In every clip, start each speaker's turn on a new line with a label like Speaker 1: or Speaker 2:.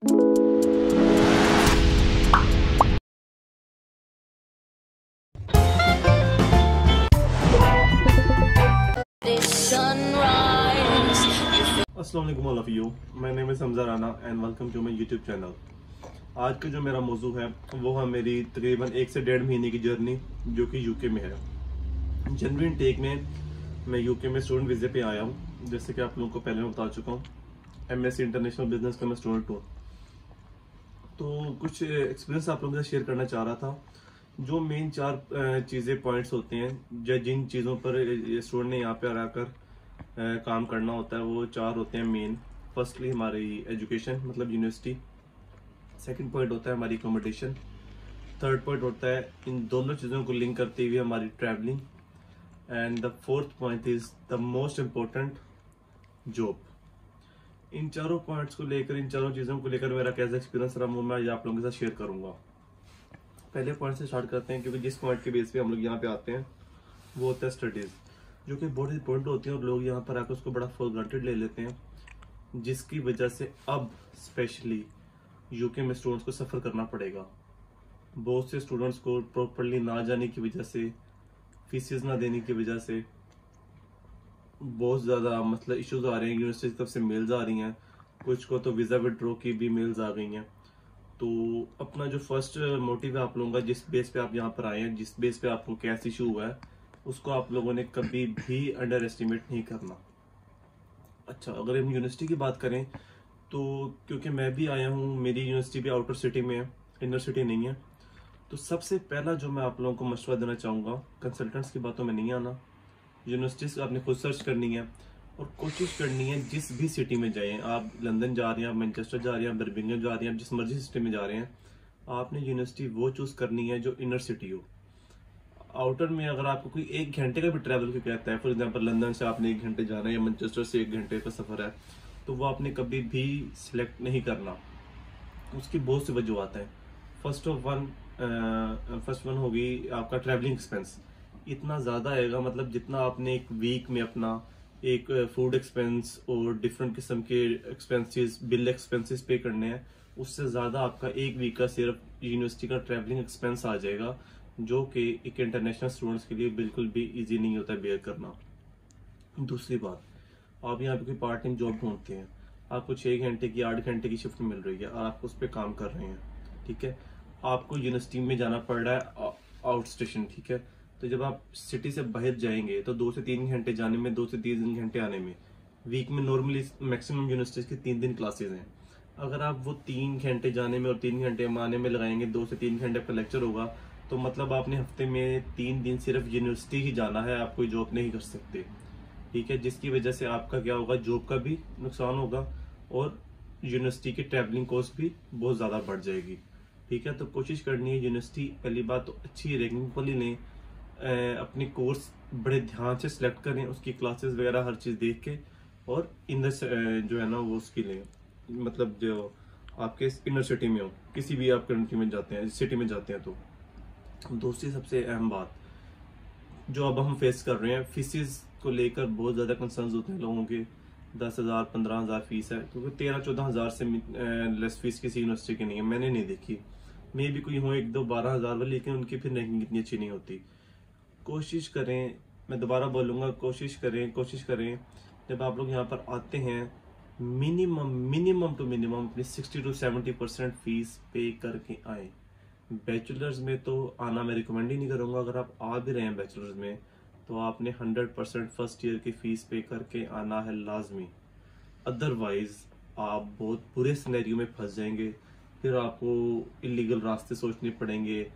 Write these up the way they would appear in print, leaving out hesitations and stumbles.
Speaker 1: अस्सलाम वालेकुम all of you, my name is Hamza Rana and welcome to my YouTube channel. आज का जो मेरा मौजू है वो है मेरी तकरीबन 1 से 1.5 महीने की जर्नी जो कि यूके में है। जनवरी इनटेक में मैं यूके में स्टूडेंट वीज़े पे आया हूँ। जैसे कि आप लोगों को पहले मैं बता चुका हूँ, एमएससी इंटरनेशनल बिजनेस का मैं स्टूडेंट हूँ। तो कुछ एक्सपीरियंस आप लोगों के साथ शेयर करना चाह रहा था। जो मेन 4 चीज़ें पॉइंट्स होते हैं जिन चीज़ों पर स्टूडेंट ने यहाँ पे आकर काम करना होता है, वो 4 होते हैं मेन। फर्स्टली हमारी एजुकेशन मतलब यूनिवर्सिटी, सेकंड पॉइंट होता है हमारी अकोमोडेशन, थर्ड पॉइंट होता है इन दोनों चीज़ों को लिंक करते हुए हमारी travelling, and the fourth point is the most important, job. इन चारों पॉइंट्स को लेकर, इन चारों चीज़ों को लेकर मेरा कैसा एक्सपीरियंस रहा वो मैं आज आप लोगों के साथ शेयर करूंगा। पहले पॉइंट से स्टार्ट करते हैं, क्योंकि जिस पॉइंट के बेस पे हम लोग यहाँ पे आते हैं वो होता है स्टडीज़, जो कि बहुत इंपॉर्टेंट होती है और लोग यहाँ पर आकर उसको बड़ा फॉर ग्रांटेड ले लेते हैं, जिसकी वजह से अब स्पेशली यूके में स्टूडेंट्स को सफ़र करना पड़ेगा। बहुत से स्टूडेंट्स को प्रॉपरली ना जाने की वजह से, फीसेस ना देने की वजह से बहुत ज़्यादा मतलब इश्यूज आ रहे हैं। यूनिवर्सिटी की तरफ से मेल्स आ रही हैं, कुछ को तो वीज़ा विड्रॉ की भी मेल्स आ गई हैं। तो अपना जो फर्स्ट मोटिव है आप लोगों का, जिस बेस पे आप यहाँ पर आए हैं, जिस बेस पे आपको कैश इशू हुआ है, उसको आप लोगों ने कभी भी अंडर एस्टिमेट नहीं करना। अच्छा, अगर हम यूनिवर्सिटी की बात करें तो क्योंकि मैं भी आया हूँ, मेरी यूनिवर्सिटी भी आउटर सिटी में है, इनर सिटी नहीं है। तो सबसे पहला जो मैं आप लोगों को मशवरा देना चाहूँगा, कंसल्टेंट्स की बातों में नहीं आना। यूनिवर्सिटीज आपने खुद सर्च करनी है और कोशिश करनी है जिस भी सिटी में जाएं, आप लंदन जा रहे हैं, आप मैनचेस्टर जा रहे हैं, बर्मिंघम जा रहे हैं, आप जिस मर्जी सिटी में जा रहे हैं, आपने यूनिवर्सिटी वो चूज़ करनी है जो इनर सिटी हो। आउटर में अगर आपको कोई 1 घंटे का भी ट्रैवल का कहता है, फॉर एग्जांपल लंदन से आपने 1 घंटे जाना है या मैनचेस्टर से 1 घंटे का सफ़र है, तो वो आपने कभी भी सिलेक्ट नहीं करना। उसकी बहुत सी वजूहत हैं। फर्स्ट वन होगी आपका ट्रैवलिंग एक्सपेंस। इतना ज़्यादा आएगा, मतलब जितना आपने एक वीक में अपना एक फूड एक्सपेंस और डिफरेंट किस्म के एक्सपेंसेस, बिल एक्सपेंसेस पे करने हैं, उससे ज़्यादा आपका एक वीक का सिर्फ यूनिवर्सिटी का ट्रैवलिंग एक्सपेंस आ जाएगा, जो कि एक इंटरनेशनल स्टूडेंट्स के लिए बिल्कुल भी इजी नहीं होता बेयर करना। दूसरी बात, आप यहाँ पे कोई पार्ट टाइम जॉब ढूंढते हैं, आपको 6 घंटे की 8 घंटे की शिफ्ट मिल रही है और आप उस पर काम कर रहे हैं, ठीक है। आपको यूनिवर्सिटी में जाना पड़ रहा है आउट स्टेशन, ठीक है। तो जब आप सिटी से बाहर जाएंगे तो 2 से 3 घंटे जाने में, 2 से 3 घंटे आने में। वीक में नॉर्मली मैक्सिमम यूनिवर्सिटीज की 3 दिन क्लासेज हैं। अगर आप वो 3 घंटे जाने में और 3 घंटे आने में लगाएंगे, 2 से 3 घंटे का लेक्चर होगा, तो मतलब आपने हफ्ते में 3 दिन सिर्फ यूनिवर्सिटी ही जाना है, आप कोई जॉब नहीं कर सकते, ठीक है। जिसकी वजह से आपका क्या होगा, जॉब का भी नुकसान होगा और यूनिवर्सिटी की ट्रैवलिंग कॉस्ट भी बहुत ज़्यादा बढ़ जाएगी, ठीक है। तो कोशिश करनी है यूनिवर्सिटी, पहली बात तो अच्छी रैंकिंग वाली लें, अपनी कोर्स बड़े ध्यान से सिलेक्ट करें, उसकी क्लासेस वगैरह हर चीज़ देख के, और इनर जो है ना वो उसकी लें, मतलब जो आपके इनर सिटी में हो, किसी भी आप कंट्री में जाते हैं, सिटी में जाते हैं। तो दूसरी सबसे अहम बात जो अब हम फेस कर रहे हैं, फीसिस को लेकर बहुत ज़्यादा कंसर्न्स होते हैं लोगों के। 10,000 15,000 फीस है, क्योंकि 13-14 हज़ार से लेस फीस किसी यूनिवर्सिटी की नहीं है, मैंने नहीं देखी। मे भी कोई हो 1-2 12,000 वाली, लेकिन उनकी फिर रैंकिंग इतनी अच्छी नहीं होती। कोशिश करें, मैं दोबारा बोलूँगा, कोशिश करें जब आप लोग यहाँ पर आते हैं, मिनिमम टू मिनिमम अपनी 60 to 70% फीस पे करके आए। बैचलर्स में तो आना मैं रिकमेंड ही नहीं करूँगा। अगर आप आ भी रहे हैं बैचलर्स में, तो आपने 100% फर्स्ट ईयर की फीस पे करके आना है लाजमी। अदरवाइज आप बहुत बुरे सिनेरियो में फंस जाएंगे, फिर आपको इलीगल रास्ते सोचने पड़ेंगे,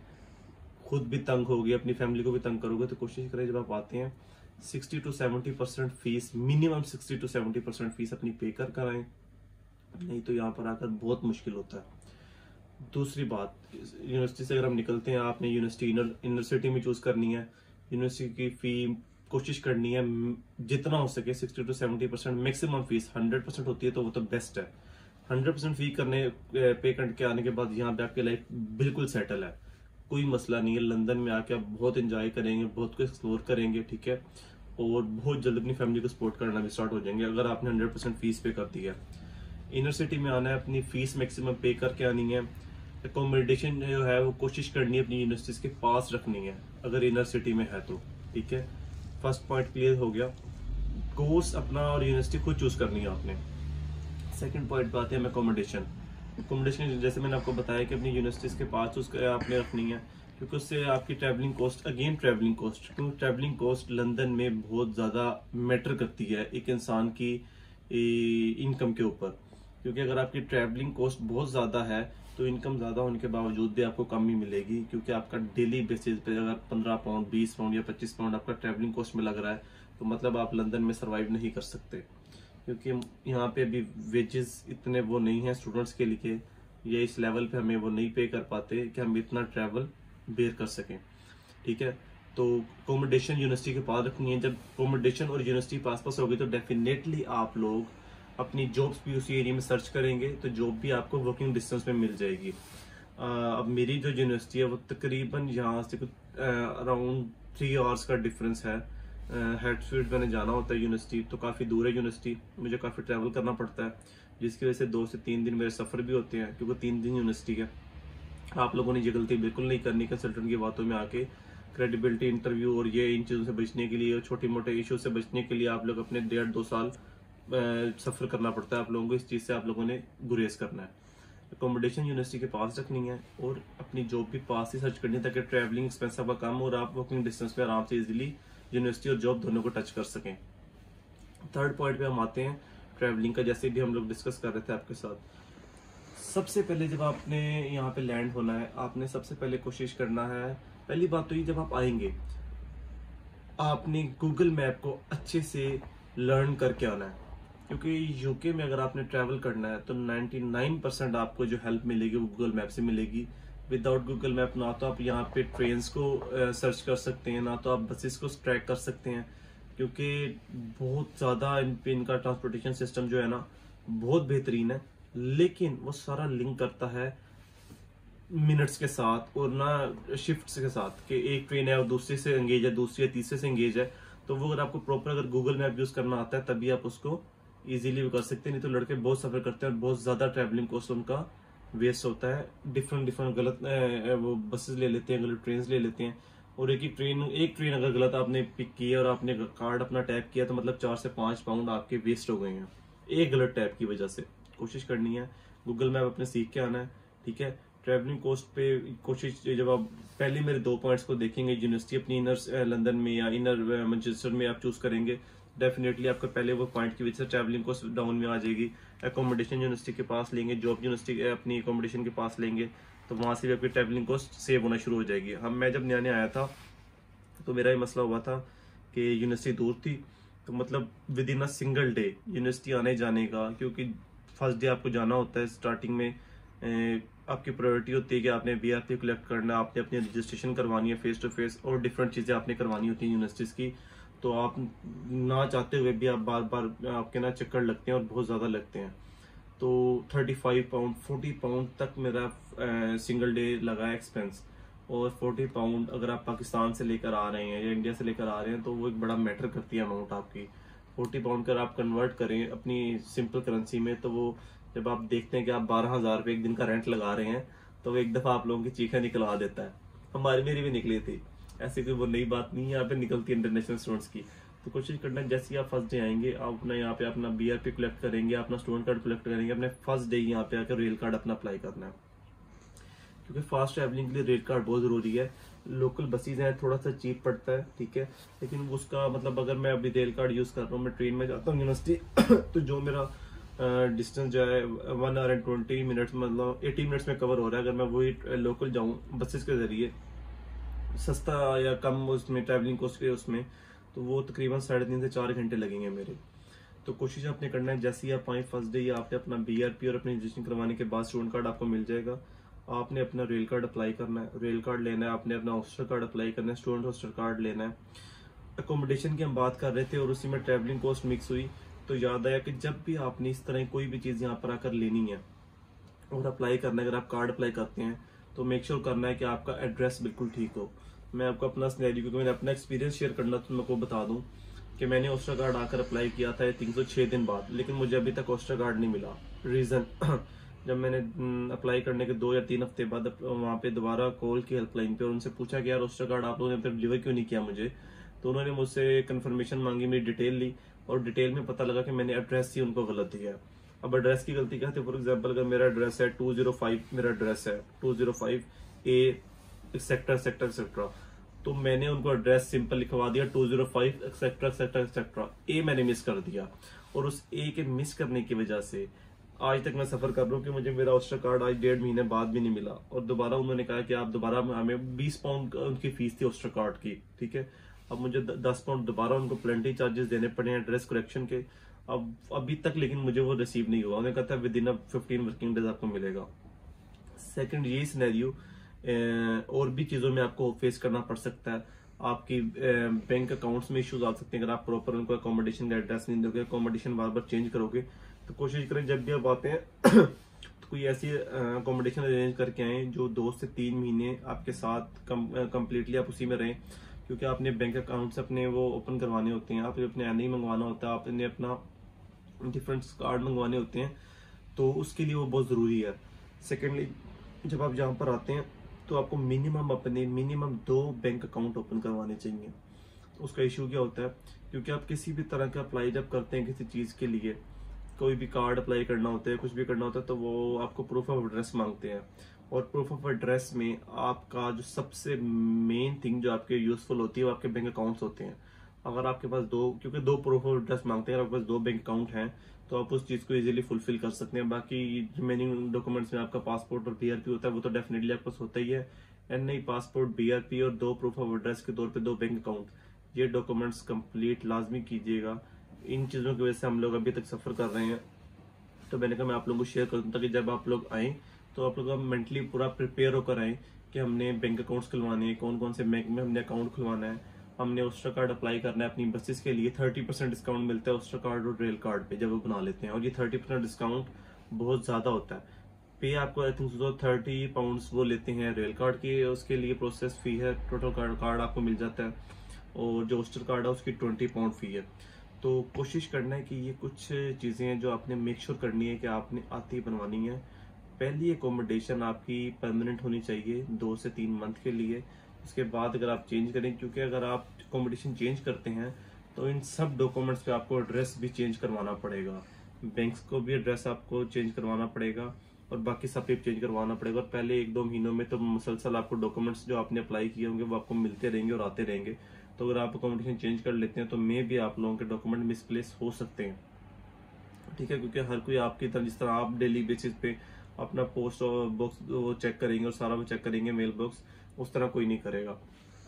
Speaker 1: खुद भी तंग होगे, अपनी फैमिली को भी तंग करोगे। तो कोशिश करें जब आप आते हैं 60 to 70% fees, minimum 60 to 70% fees अपनी पे कर आएँ, नहीं तो यहाँ पर आकर बहुत मुश्किल होता है। दूसरी बात, यूनिवर्सिटी से अगर हम निकलते हैं, आपने यूनिवर्सिटी इनर सिटी में चूज करनी है। यूनिवर्सिटी की फी कोशिश करनी है जितना हो सके 60 to 70%, मैक्सिमम फीस 100% होती है तो वो तो बेस्ट है। 100% फी पे करके आने के बाद यहाँ पे आपकी लाइफ बिल्कुल सेटल है, कोई मसला नहीं है। लंदन में आके आप बहुत इंजॉय करेंगे, बहुत कुछ एक्सप्लोर करेंगे, ठीक है, और बहुत जल्द अपनी फैमिली को सपोर्ट करना भी स्टार्ट हो जाएंगे अगर आपने 100% फीस पे कर दी है। इनर सिटी में आना है, अपनी फीस मैक्सिमम पे करके आनी है। एकोमोडेशन जो है वो कोशिश करनी है अपनी यूनिवर्सिटीज़ के पास रखनी है अगर इनर सिटी में है तो, ठीक है। फर्स्ट पॉइंट क्लियर हो गया। कोर्स अपना और यूनिवर्सिटी खुद चूज़ करनी है आपने। सेकंड पॉइंट पे आते हैं एकोमोडेशन। एकोमोडेशन जैसे मैंने आपको बताया कि अपनी यूनिवर्सिटीज़ के पास उसका आपने रखनी है, क्योंकि उससे आपकी travelling cost, again travelling cost, क्योंकि ट्रैवलिंग कॉस्ट लंदन में बहुत ज़्यादा मैटर करती है एक इंसान की इनकम के ऊपर। क्योंकि अगर आपकी ट्रैवलिंग कॉस्ट बहुत ज़्यादा है तो इनकम ज़्यादा होने के बावजूद भी आपको कम ही मिलेगी, क्योंकि आपका डेली बेसिस पे अगर 15 पाउंड 20 पाउंड या 25 पाउंड आपका ट्रैवलिंग कॉस्ट में लग रहा है तो मतलब आप लंदन में सर्वाइव नहीं कर सकते। क्योंकि यहाँ पे अभी वेजेस इतने वो नहीं है स्टूडेंट्स के लिए, या इस लेवल पे हमें वो नहीं पे कर पाते कि हम इतना ट्रैवल बेयर कर सकें, ठीक है। तो अकोमोडेशन यूनिवर्सिटी के पास रखनी है। जब अकोमोडेशन और यूनिवर्सिटी पास पास होगी तो डेफिनेटली आप लोग अपनी जॉब्स भी उसी एरिया में सर्च करेंगे तो जॉब भी आपको वर्किंग डिस्टेंस में मिल जाएगी। अब मेरी जो यूनिवर्सिटी है वो तकरीबन यहाँ से कुछ अराउंड 3 आवर्स का डिफरेंस है। हेडफील्ड मैंने जाना होता है यूनिवर्सिटी, तो काफ़ी दूर है यूनिवर्सिटी, मुझे काफ़ी ट्रैवल करना पड़ता है, जिसकी वजह से 2 से 3 दिन मेरे सफ़र भी होते हैं, क्योंकि 3 दिन यूनिवर्सिटी है। आप लोगों ने ये गलती बिल्कुल नहीं करनी कंसल्टेंट की बातों में आके। क्रेडिबिलिटी इंटरव्यू और ये इन चीज़ों से बचने के लिए और छोटे मोटे इशू से बचने के लिए आप लोग अपने 1.5-2 साल सफ़र करना पड़ता है आप लोगों को। इस चीज़ से आप लोगों ने गुरेज करना है। अकोमोडेशन यूनिवर्सिटी के पास रखनी है और अपनी जॉब भी पास ही सर्च करनी है, ताकि ट्रैवलिंग एक्सपेंस आपका कम और आप वर्किंग डिस्टेंस पे आराम से इजीली यूनिवर्सिटी और जॉब दोनों को टच कर सकें। थर्ड पॉइंट पे हम आते हैं ट्रैवलिंग का, जैसे भी हम लोग डिस्कस कर रहे थे आपके साथ। सबसे पहले जब आपने यहाँ पे लैंड होना है, आपने सबसे पहले कोशिश करना है, पहली बात तो ये, जब आप आएंगे आपने गूगल मैप को अच्छे से लर्न करके आना है। क्योंकि यूके में अगर आपने ट्रैवल करना है तो 99% आपको जो हेल्प मिलेगी वो गूगल मैप से मिलेगी। विदाउट गूगल मैप ना तो आप यहाँ पे ट्रेन्स को सर्च कर सकते हैं, ना तो आप बसेस को ट्रैक कर सकते हैं, क्योंकि बहुत ज़्यादा इनका ट्रांसपोर्टेशन सिस्टम जो है ना बहुत बेहतरीन है, लेकिन वो सारा लिंक करता है मिनट्स के साथ और ना शिफ्ट्स के साथ, कि एक ट्रेन है और दूसरे से एंगेज है, दूसरी या तीसरे से एंगेज है। तो वो अगर आपको प्रॉपर अगर गूगल मैप यूज़ करना आता है तभी आप उसको इजीली भी कर सकते हैं, नहीं तो लड़के बहुत सफ़र करते हैं और बहुत ज़्यादा ट्रैवलिंग कॉस्ट उनका वेस्ट होता है। डिफरेंट गलत वो बसेस ले लेते हैं, गलत ट्रेन ले लेते हैं, और एक ट्रेन अगर गलत आपने पिक की है और आपने कार्ड अपना टैप किया तो मतलब 4 से 5 पाउंड आपके वेस्ट हो गए हैं एक गलत टैप की वजह से। कोशिश करनी है गूगल मैप अपने सीख के आना है, ठीक है। ट्रैवलिंग कॉस्ट पे कोशिश, जब आप पहले मेरे 2 पॉइंट्स को देखेंगे, यूनिवर्सिटी अपनी इनर लंदन में या इनर मैनचेस्टर में आप चूज करेंगे, डेफिनेटली आपका पहले वो पॉइंट की वजह से ट्रैवलिंग कॉस्ट डाउन में आ जाएगी। एकोमोडेशन यूनिवर्सिटी के पास लेंगे, जॉब यूनिवर्सिटी अपनी एकोमोडेशन के पास लेंगे, तो वहाँ से भी आपकी ट्रैवलिंग कॉस्ट सेव होना शुरू हो जाएगी। मैं जब नया नया आया था तो मेरा ये मसला हुआ था कि यूनिवर्सिटी दूर थी, तो मतलब with in a single day university आने जाने का, क्योंकि फर्स्ट डे आपको जाना होता है, स्टार्टिंग में आपकी प्रायोरिटी होती है कि आपने BRP कलेक्ट करना, आपने अपनी रजिस्ट्रेशन करवानी है फेस टू फेस, और डिफरेंट चीज़ें आपने करवानी होती हैं यूनिवर्सिटीज़ की। तो आप ना चाहते हुए भी आप बार बार आपके ना चक्कर लगते हैं और बहुत ज़्यादा लगते हैं। तो 35 पाउंड 40 पाउंड तक मेरा सिंगल डे लगा एक्सपेंस, और 40 पाउंड अगर आप पाकिस्तान से लेकर आ रहे हैं या इंडिया से लेकर आ रहे हैं तो वो एक बड़ा मैटर करती है अमाउंट आपकी। 40 पाउंड अगर आप कन्वर्ट करें अपनी सिंपल करेंसी में, तो वो जब आप देखते हैं कि आप 12,000 रुपये एक दिन का रेंट लगा रहे हैं तो वो एक दफ़ा आप लोगों की चीखें निकलवा देता है। मेरी भी निकली थी, ऐसी कोई वो नई बात नहीं है, यहाँ पे निकलती है इंटरनेशनल स्टूडेंट्स की। तो कोशिश करना है जैसे ही आप फर्स्ट डे आएंगे, आप अपना यहाँ पे अपना BRP कलेक्ट करेंगे, अपना स्टूडेंट कार्ड कलेक्ट करेंगे, अपने फर्स्ट डे यहाँ पे आकर रेल कार्ड अपना अप्लाई करना है, क्योंकि फास्ट ट्रैवलिंग के लिए रेल कार्ड बहुत ज़रूरी है। लोकल बसेज हैं, थोड़ा सा चीप पड़ता है, ठीक है, लेकिन उसका मतलब अगर मैं अभी रेल कार्ड यूज़ कर रहा हूँ, मैं ट्रेन में जाता हूँ यूनिवर्सिटी तो जो मेरा डिस्टेंस जो है 1 आवर एंड 20 मिनट्स, मतलब 80 मिनट्स में कवर हो रहा है। अगर मैं वही लोकल जाऊँ बसेस के ज़रिए सस्ता या कम उसमें ट्रैवलिंग कॉस्ट के उसमें, तो वो तकरीबन 3.5 से 4 घंटे लगेंगे मेरे। तो कोशिश आपने करना है जैसे ही आप आए फर्स्ट डे, या आपने अपना BRP और अपनी रजिस्ट्रेशन करवाने के बाद स्टूडेंट कार्ड आपको मिल जाएगा। आपने अपना रेल कार्ड अप्लाई करना है, रेल कार्ड लेना है, आपने अपना हॉस्टल कार्ड अप्लाई करना है, स्टूडेंट हॉस्टल कार्ड लेना है। अकोमोडेशन की हम बात कर रहे थे और उसी में ट्रैवलिंग कॉस्ट मिक्स हुई, तो याद आया कि जब भी आपने इस तरह कोई भी चीज़ यहाँ पर आकर लेनी है और अप्लाई करना है, अगर आप कार्ड अप्लाई करते हैं तो मेक श्योर करना है कि आपका एड्रेस बिल्कुल ठीक हो। मैं आपको अपना सिनेरियो, क्योंकि मैंने अपना एक्सपीरियंस शेयर करना, तो मैं आपको बता दूं कि मैंने हॉस्टल कार्ड आकर अप्लाई किया था 306 दिन बाद, लेकिन मुझे अभी तक हॉस्टल कार्ड नहीं मिला। रीज़न जब मैंने अप्लाई करने के 2 या 3 हफ्ते बाद वहाँ पे दोबारा कॉल की हेल्पलाइन पे और उनसे पूछा कि यार रोस्टर कार्ड आप लोगों ने अब तक डिलीवर क्यों नहीं किया मुझे, तो उन्होंने मुझसे कंफर्मेशन मांगी, मेरी डिटेल ली और डिटेल में पता लगा कि मैंने एड्रेस ही उनको गलत दिया है। अब एड्रेस की गलती क्या थी, फॉर एग्जाम्पल अगर मेरा एड्रेस है 205, मेरा एड्रेस है 205 ए सेक्टर सेक्टर एक्सेट्रा, तो मैंने उनको एड्रेस सिंपल लिखवा दिया 205 एक्सेट्रा एक्सेट्रा एक्सेट्रा, ए मैंने मिस कर दिया और उस ए के मिस करने की वजह से आज तक मैं सफर कर रहा हूँ कि मुझे मेरा ऑस्टर कार्ड आज 1.5 महीने बाद भी नहीं मिला। और दोबारा उन्होंने कहा कि आप दोबारा, हमें 20 पाउंड उनकी फीस थी ऑस्टर कार्ड की, ठीक है, अब मुझे 10 पाउंड दोबारा उनको प्लेंटी चार्जेस देने पड़े हैं एड्रेस करेक्शन के। अब अभी तक लेकिन मुझे वो रिसीव नहीं हुआ। उन्होंने कहा था विद इन 15 वर्किंग डेज आपको मिलेगा। सेकंड ये सिनेरियो और भी चीजों में आपको फेस करना पड़ सकता है। आपकी बैंक अकाउंट्स में इश्यूज आ सकते हैं अगर आप प्रॉपर उनको अकोमोडेशन का एड्रेस नहीं दोगे, अकोमोडेशन बार बार चेंज करोगे। तो कोशिश करें जब भी आप आते हैं तो कोई ऐसी अकोमोडेशन अरेंज करके आए जो 2 से 3 महीने आपके साथ कंप्लीटली आप उसी में रहें, क्योंकि आपने बैंक अकाउंट्स अपने वो ओपन करवाने होते हैं, आपने अपने एनआई मंगवाना होता है, आपने अपना डिफरेंट कार्ड मंगवाने होते हैं, तो उसके लिए वो बहुत ज़रूरी है। सेकेंडली जब आप यहाँ पर आते हैं तो आपको मिनिमम 2 बैंक अकाउंट ओपन करवाने चाहिए। उसका इशू क्या होता है, क्योंकि आप किसी भी तरह का अप्लाई जब करते हैं किसी चीज़ के लिए, कोई भी कार्ड अप्लाई करना होता है, कुछ भी करना होता है, तो वो आपको प्रूफ ऑफ एड्रेस मांगते हैं। और प्रूफ ऑफ एड्रेस में आपका जो सबसे मेन थिंग जो आपके यूजफुल होती है वो आपके बैंक अकाउंट्स होते हैं। अगर आपके पास क्योंकि 2 प्रूफ ऑफ एड्रेस मांगते हैं, अगर आपके पास 2 बैंक अकाउंट हैं तो आप उस चीज को इजीली फुलफिल कर सकते हैं। बाकी रिमेनिंग डॉक्यूमेंट्स में आपका पासपोर्ट और बीआरपी होता है, वो तो डेफिनेटली आपके पास होता ही है। एनआई, पासपोर्ट, बीआरपी और 2 प्रूफ ऑफ एड्रेस के तौर पे 2 बैंक अकाउंट, ये डॉक्यूमेंट्स कंप्लीट लाजमी कीजिएगा। इन चीजों की वजह से हम लोग अभी तक सफर कर रहे हैं, तो मैंने कहा मैं आप लोगों को शेयर कर दूं ताकि जब आप लोग आए तो आप लोग मेंटली पूरा प्रिपेयर होकर आए कि हमने बैंक अकाउंट्स खुलवाने हैं, कौन कौन से बैंक में हमने अकाउंट खुलवाना है, हमने ऑस्टर कार्ड अप्लाई करना है अपनी बसेस के लिए। 30% डिस्काउंट मिलता है ऑस्टर कार्ड और रेल कार्ड पे जब वो बना लेते हैं, और ये 30% डिस्काउंट बहुत ज्यादा होता है। पे आपको आई थिंक 30 पाउंड्स वो लेते हैं रेल कार्ड की, उसके लिए प्रोसेस फी है, टोटल कार्ड आपको मिल जाता है, और जो ऑस्टर कार्ड है उसकी 20 पाउंड फी है। तो कोशिश करना है कि ये कुछ चीज़ें हैं जो आपने मेक श्योर करनी है कि आपने आती बनवानी है। पहली एकोमोडेशन आपकी परमानेंट होनी चाहिए 2 से 3 मंथ के लिए। उसके बाद अगर आप चेंज करें, क्योंकि अगर आप एकोमोडेशन चेंज करते हैं तो इन सब डॉक्यूमेंट्स पे आपको एड्रेस भी चेंज करवाना पड़ेगा, बैंक्स को भी एड्रेस आपको चेंज करवाना पड़ेगा और बाकी सब पे चेंज करवाना पड़ेगा। और पहले 1-2 महीनों में तो मुसलसल आपको डॉक्यूमेंट्स जो आपने अप्लाई किए होंगे वो आपको मिलते रहेंगे और आते रहेंगे। तो अगर आप अकोमोडेशन चेंज कर लेते हैं तो मे भी आप लोगों के डॉक्यूमेंट मिसप्लेस हो सकते हैं, ठीक है, क्योंकि हर कोई आपकी तरह, जिस तरह आप डेली बेसिस पे अपना पोस्ट बॉक्स वो चेक करेंगे और सारा वो चेक करेंगे मेल बॉक्स, उस तरह कोई नहीं करेगा।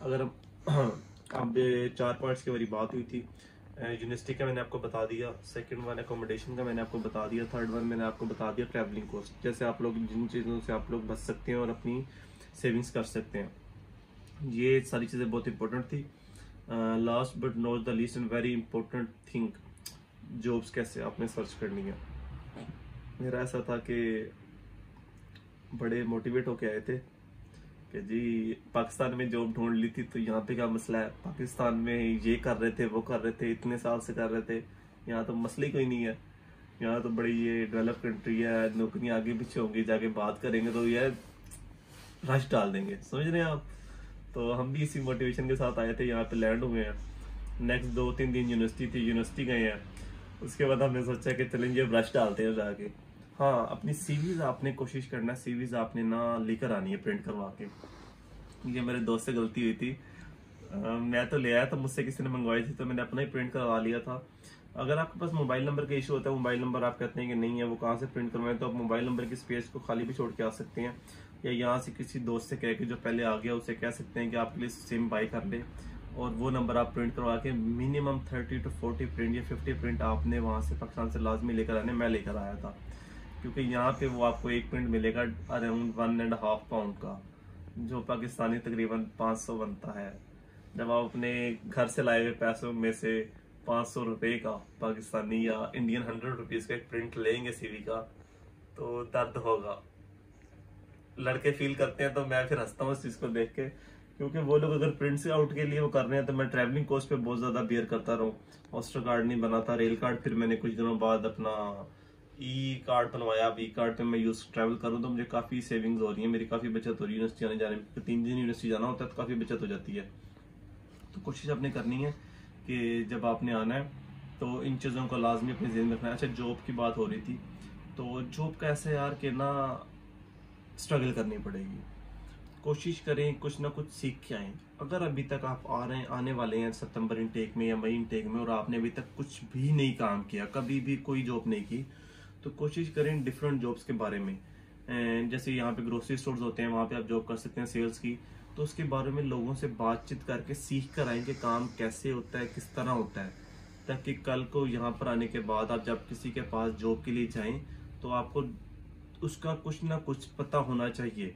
Speaker 1: अगर अब 4 पॉइंट्स की मेरी बात हुई थी, यूनिवर्सिटी का मैंने आपको बता दिया, सेकंड वन एकोमोडेशन का मैंने आपको बता दिया, थर्ड वन मैंने आपको बता दिया ट्रैवलिंग कॉस्ट, जैसे आप लोग जिन चीज़ों से आप लोग बच सकते हैं और अपनी सेविंग्स कर सकते हैं। ये सारी चीज़ें बहुत इंपॉर्टेंट थी। Last but not the least and very important thing, jobs कैसे आपने सर्च करनी है। मेरा ऐसा था कि बड़े मोटिवेट होके आए थे कि जी पाकिस्तान में जॉब ढूंढ ली थी, तो यहाँ पे क्या मसला है, पाकिस्तान में ये कर रहे थे वो कर रहे थे, इतने साल से कर रहे थे, यहाँ तो मसले ही कोई नहीं है, यहाँ तो बड़ी ये डेवलप कंट्री है, नौकरियाँ आगे पीछे होंगी, जाके बात करेंगे तो ये रश डाल देंगे, समझ रहे हैं आप। तो हम भी इसी मोटिवेशन के साथ आए थे, यहाँ पे लैंड हुए हैं। नेक्स्ट 2-3 दिन यूनिवर्सिटी थी, यूनिवर्सिटी गए हैं, उसके बाद हमने सोचा कि चलेंगे ब्रश डालते हैं जाके। हाँ, अपनी सीवीज आपने कोशिश करना है, सीवीज आपने ना लेकर आनी है प्रिंट करवा के। ये मेरे दोस्त से गलती हुई थी, मैं तो ले आया था, मुझसे किसी ने मंगवाई थी तो मैंने अपना ही प्रिंट करवा लिया था। अगर आपके पास मोबाइल नंबर का इशू होता है, मोबाइल नंबर आप कहते हैं कि नहीं है वो कहाँ से प्रिंट करवाएं, तो आप मोबाइल नंबर की स्पेस को खाली भी छोड़ के आ सकते हैं, या यहाँ से किसी दोस्त से कह के जो पहले आ गया उसे कह सकते हैं कि आपके लिए सिम बाई कर ले और वो नंबर आप प्रिंट करवा के मिनिमम 30 to 40 प्रिंट या 50 प्रिंट आपने वहाँ से पाकिस्तान से लाजमी लेकर आने। मैं लेकर आया था, क्योंकि यहाँ पे वो आपको एक प्रिंट मिलेगा अराउंड 1.5 पाउंड का, जो पाकिस्तानी तकरीबन 500 बनता है। जब आप अपने घर से लाए हुए पैसों में से 500 रुपये का पाकिस्तानी या इंडियन 100 रुपीज़ का एक प्रिंट लेंगे सीवी का, तो दर्द होगा। लड़के फील करते हैं तो मैं फिर हंसता हूँ इस चीज़ को देख के, क्योंकि वो लोग अगर प्रिंट से आउट के लिए वो कर रहे हैं तो मैं ट्रैवलिंग कॉस्ट पे बहुत ज़्यादा बियर करता रहूँ। ऑस्टर कार्ड नहीं बना था, रेल कार्ड फिर मैंने कुछ दिनों बाद अपना ई कार्ड बनवाया। अब ई कार्ड पे मैं यूज ट्रैवल करूँ तो मुझे काफ़ी सेविंग्स हो रही है, मेरी काफ़ी बचत हो रही है। यूनिवर्सिटी आने जाने में 3 दिन यूनिवर्सिटी जाना होता है तो काफ़ी बचत हो जाती है। तो कोशिश आपने करनी है कि जब आपने आना है तो इन चीज़ों को लाजमी अपने ज़हन में रखना है। अच्छा, जॉब की बात हो रही थी, तो जॉब का ऐसा यार कि ना स्ट्रगल करनी पड़ेगी। कोशिश करें कुछ ना कुछ सीख के आएँ। अगर अभी तक आप आने वाले हैं सितंबर इनटेक में या मई इनटेक में और आपने अभी तक कुछ भी नहीं काम किया, कभी भी कोई जॉब नहीं की, तो कोशिश करें डिफरेंट जॉब्स के बारे में। जैसे यहाँ पे ग्रोसरी स्टोर्स होते हैं, वहाँ पे आप जॉब कर सकते हैं सेल्स की। तो उसके बारे में लोगों से बातचीत करके सीख कर आएँ कि काम कैसे होता है, किस तरह होता है, ताकि कल को यहाँ पर आने के बाद आप जब किसी के पास जॉब के लिए जाएं तो आपको उसका कुछ ना कुछ पता होना चाहिए।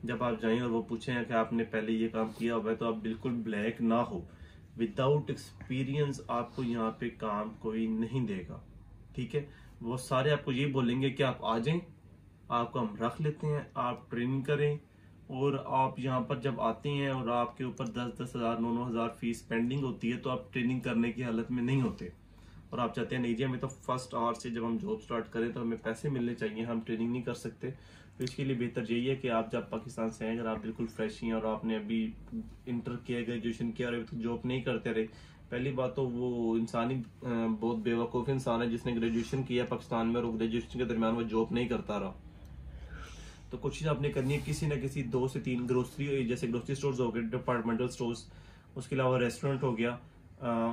Speaker 1: जब आप जाएं और वो पूछें कि आपने पहले ये काम किया हुआ है, तो आप बिल्कुल ब्लैक ना हो। विदाउट एक्सपीरियंस आपको यहाँ पे काम कोई नहीं देगा, ठीक है। वो सारे आपको ये बोलेंगे कि आप आ जाएं, आपको हम रख लेते हैं, आप ट्रेनिंग करें। और आप यहाँ पर जब आते हैं और आपके ऊपर 10-10 हज़ार 9-9 हज़ार फीस पेंडिंग होती है, तो आप ट्रेनिंग करने की हालत में नहीं होते और आप चाहते हैं नहीं जी हमें तो फर्स्ट आवर से जब हम जॉब स्टार्ट करें तो हमें पैसे मिलने चाहिए, हम ट्रेनिंग नहीं कर सकते। तो इसके लिए बेहतर यही है कि आप जब पाकिस्तान से आए, अगर आप बिल्कुल फ्रेश हैं और आपने अभी इंटर किया, ग्रेजुएशन किया और अभी तक जॉब नहीं करते रहे, पहली बात तो वो इंसान ही बहुत बेवकूफ़ इंसान है जिसने ग्रेजुएशन किया पाकिस्तान में और ग्रेजुएशन के दरमियान वो जॉब नहीं करता रहा। तो कोशिश आपने करनी है किसी ना किसी 2 से 3 ग्रोसरी, जैसे ग्रोसरी स्टोर्स हो गए, डिपार्टमेंटल स्टोर्स, उसके अलावा रेस्टोरेंट हो गया,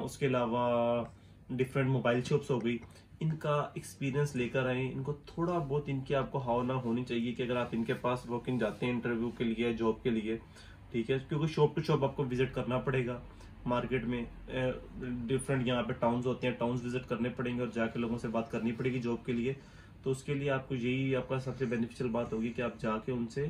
Speaker 1: उसके अलावा डिफरेंट मोबाइल शॉप्स हो गई, इनका एक्सपीरियंस लेकर आए। इनको थोड़ा बहुत इनकी आपको हाव ना होनी चाहिए कि अगर आप इनके पास वॉक इन जाते हैं इंटरव्यू के लिए, जॉब के लिए, ठीक है, क्योंकि शॉप टू शॉप आपको विजिट करना पड़ेगा। मार्केट में डिफरेंट यहाँ पे टाउन्स होते हैं, टाउन्स विजिट करने पड़ेंगे और जाके लोगों से बात करनी पड़ेगी जॉब के लिए। तो उसके लिए आपको यही आपका सबसे बेनिफिशियल बात होगी कि आप जाके उनसे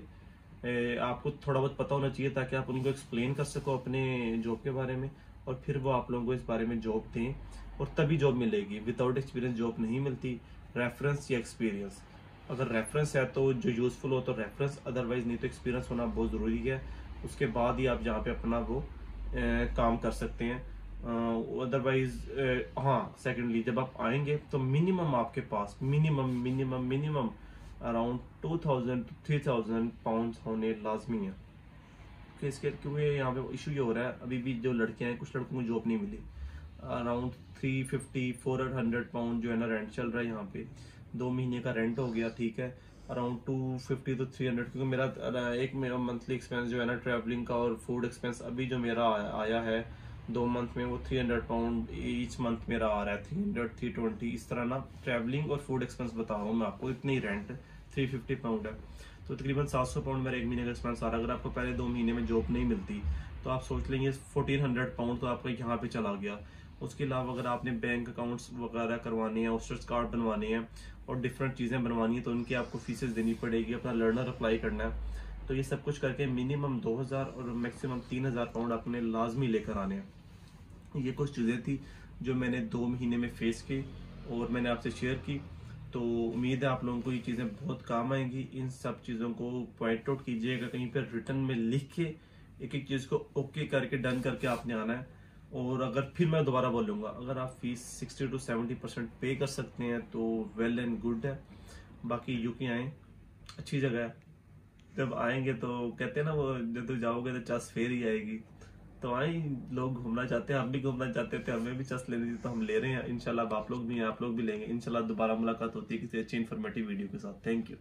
Speaker 1: आपको थोड़ा बहुत पता होना चाहिए ताकि आप उनको एक्सप्लेन कर सको अपने जॉब के बारे में और फिर वो आप लोगों को इस बारे में जॉब दें और तभी जॉब मिलेगी। विदाउट एक्सपीरियंस जॉब नहीं मिलती। रेफरेंस या एक्सपीरियंस, अगर रेफरेंस है तो जो यूजफुल हो तो रेफरेंस, अदरवाइज नहीं तो एक्सपीरियंस होना बहुत ज़रूरी है। उसके बाद ही आप जहाँ पे अपना वो काम कर सकते हैं। अदरवाइज हाँ, सेकेंडली जब आप आएंगे तो मिनिमम आपके पास मिनिमम अराउंड 2000 to 3000 पाउंड होने लाजमी है। क्योंकि यहाँ पे इशू ये हो रहा है, अभी भी जो लड़कियां हैं, कुछ लड़कों को जॉब नहीं मिली। अराउंड 350-400 पाउंड जो है ना रेंट चल रहा है यहाँ पे। 2 महीने का रेंट हो गया, ठीक है, अराउंड 250 to 300, क्योंकि मेरा एक मेरा मंथली एक्सपेंस जो है ना ट्रैवलिंग का और फूड एक्सपेंस अभी जो मेरा आया है 2 मंथ में, वो 300 पाउंड ईच मंथ मेरा आ रहा है। 300-320 इस तरह ना ट्रैवलिंग और फूड एक्सपेंस बता रहा हूँ मैं आपको। इतनी रेंट 350 पाउंड है, तो तकरीबन 700 पाउंड मेरा एक महीने का एक्सपेंस आ रहा है। अगर आपको पहले 2 महीने में जॉब नहीं मिलती तो आप सोच लेंगे 1400 पाउंड तो आपका यहाँ पे चला गया। उसके अलावा अगर आपने बैंक अकाउंट्स वगैरह करवाने हैं, ऑस्टर्स कार्ड बनवाने हैं और डिफरेंट चीज़ें बनवानी है तो उनकी आपको फीसेस देनी पड़ेगी, अपना लर्नर अप्लाई करना है। तो ये सब कुछ करके मिनिमम 2000 और मैक्सिमम 3000 पाउंड आपने लाजमी लेकर आने हैं। ये कुछ चीज़ें थी जो मैंने 2 महीने में फेस की और मैंने आपसे शेयर की। तो उम्मीद है आप लोगों को ये चीज़ें बहुत काम आएंगी। इन सब चीज़ों को पॉइंट आउट कीजिएगा, कहीं पर रिटर्न में लिख के एक एक चीज़ को ओके करके डन करके आपने आना है। और अगर फिर मैं दोबारा बोलूँगा, अगर आप फीस 60 to 70% पे कर सकते हैं तो वेल एंड गुड है। बाकी यूके आएँ, अच्छी जगह है। जब आएंगे तो कहते हैं ना वो, जब जाओगे तो चस फेर ही आएगी। तो आए, लोग घूमना चाहते हैं, हम भी घूमना चाहते थे, हमें भी चस लेनी थी तो हम ले रहे हैं। इंशाल्लाह आप लोग भी हैं, आप लोग भी लेंगे। इंशाल्लाह दोबारा मुलाकात होती है किसी अच्छी इन्फॉर्मेटिव वीडियो के साथ। Thank you.